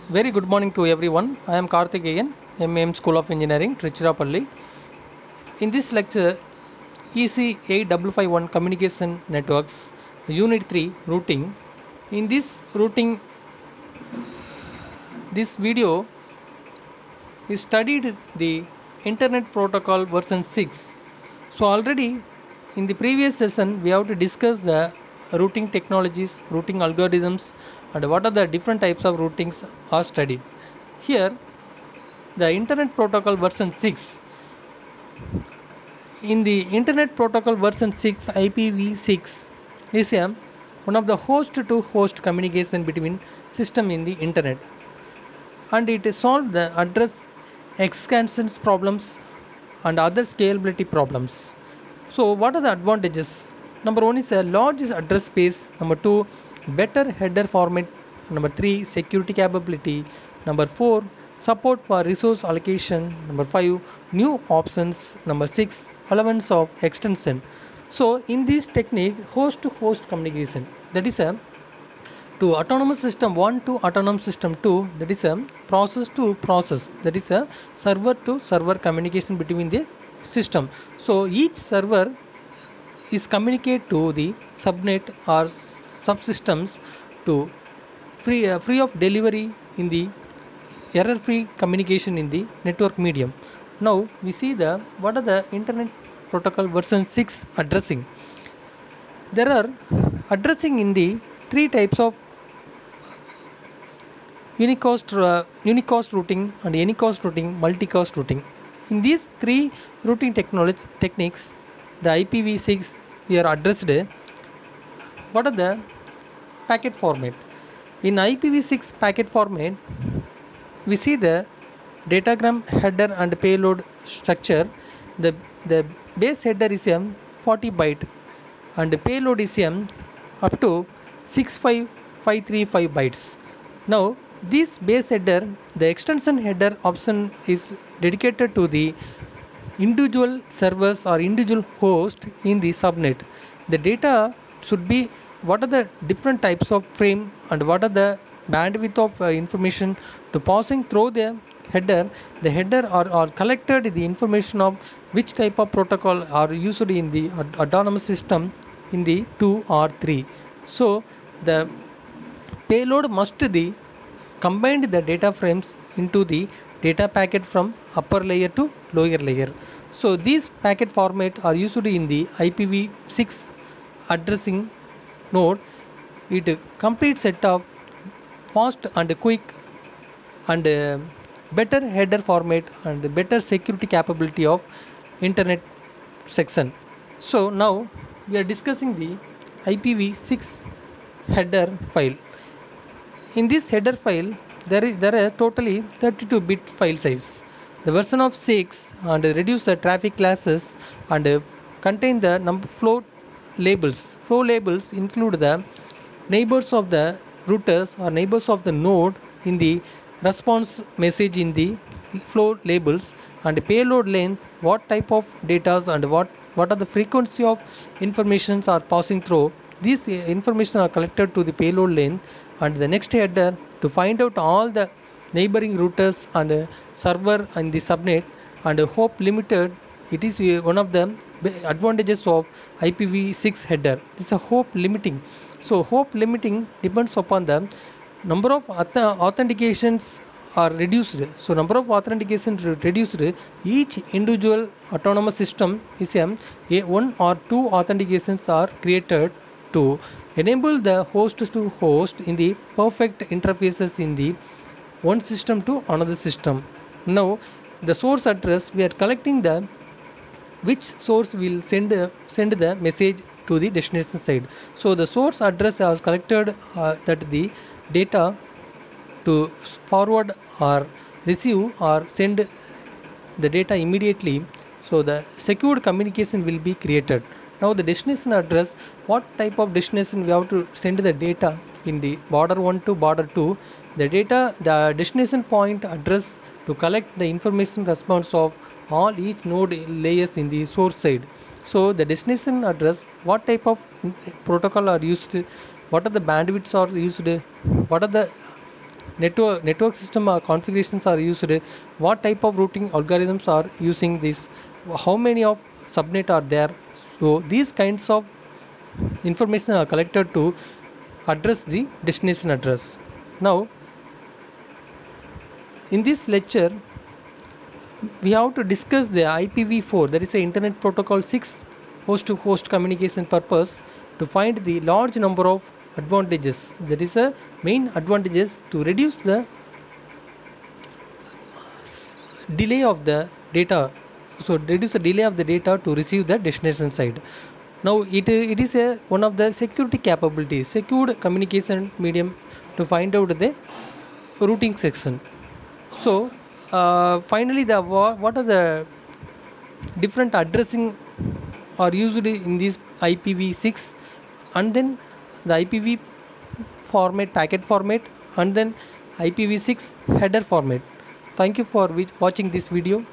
Very good morning to everyone. I am Karthikeyan, MM School of Engineering, Trichirappalli. In this lecture, EC 8551 Communication Networks, Unit 3 Routing. In this video we studied the Internet Protocol version 6. So already in the previous session we have to discuss the routing technologies, routing algorithms, and what are the different types of routings are studied. Here the Internet Protocol version 6. In the Internet Protocol version 6, IPv6 is one of the host-to-host communication between system in the Internet, and it solves the address extensions problems and other scalability problems. So, what are the advantages? Number one is a large address space. Number two, better header format. Number three, security capability. Number four, support for resource allocation. Number five, new options. Number six, allowance of extension. So, in this technique, host to host communication, that is a to autonomous system 1 to autonomous system 2, that is a process to process, that is a server to server communication between the system. So each server is communicate to the subnet or subsystems to free of delivery in the error free communication in the network medium. Now we see the what are the Internet Protocol version 6 addressing. There are addressing in the three types of unicast routing and anycast routing, multicast routing. In these three routing techniques, the IPv6 we are addressed. What are the packet format? In IPv6 packet format, we see the datagram header and payload structure. The base header is 40 byte and the payload is up to 65535 bytes. Now this base header, the extension header option is dedicated to the individual servers or individual host in the subnet. The data should be what are the different types of frame and what are the bandwidth of information to passing through the header. The header or collected the information of which type of protocol are used in the autonomous system in the 2 or 3. So the payload must the combined the data frames into the data packet from upper layer to lower layer. So these packet format are used in the IPv6 addressing node. It complete set of fast and quick and better header format and better security capability of internet section. So now we are discussing the IPv6 header file. In this header file, there are totally 32-bit file size. The version of 6 and reduce the traffic classes and contain the flow labels. Flow labels include the neighbors of the routers or neighbors of the node in the response message in the flow labels, and payload length, what type of data and what are the frequency of informations are passing through. These information are collected to the payload length and the next header to find out all the neighboring routers and server and the subnet and hope limited. It is one of the advantages of IPv6 header. This is a hope limiting. So hope limiting depends upon the number of authentications are reduced. So number of authentications reduced. Each individual autonomous system is one or two authentications are created to enable the host to host in the perfect interfaces in the one system to another system. Now the source address, we are collecting the which source will send the message to the destination side. So the source address has collected that the data to forward or receive or send the data immediately. So the secured communication will be created. Now the destination address, what type of destination we have to send the data in the border 1 to border 2. The destination point address to collect the information response of all each node layers in the source side. So the destination address, what type of protocol are used, what are the bandwidths are used, what are the network system configurations are used, what type of routing algorithms are using this, how many of subnet are there. So these kinds of information are collected to address the destination address. Now in this lecture we have to discuss the IPv4, that is a Internet Protocol 6 host to host communication purpose, to find the large number of advantages. That is a main advantages to reduce the delay of the data, so reduce the delay of the data to receive the destination side. Now it is a one of the security capabilities, secured communication medium to find out the routing section. So finally, what are the different addressing are used in this IPv6, and then the IPv format, packet format, and then IPv6 header format. Thank you for watching this video.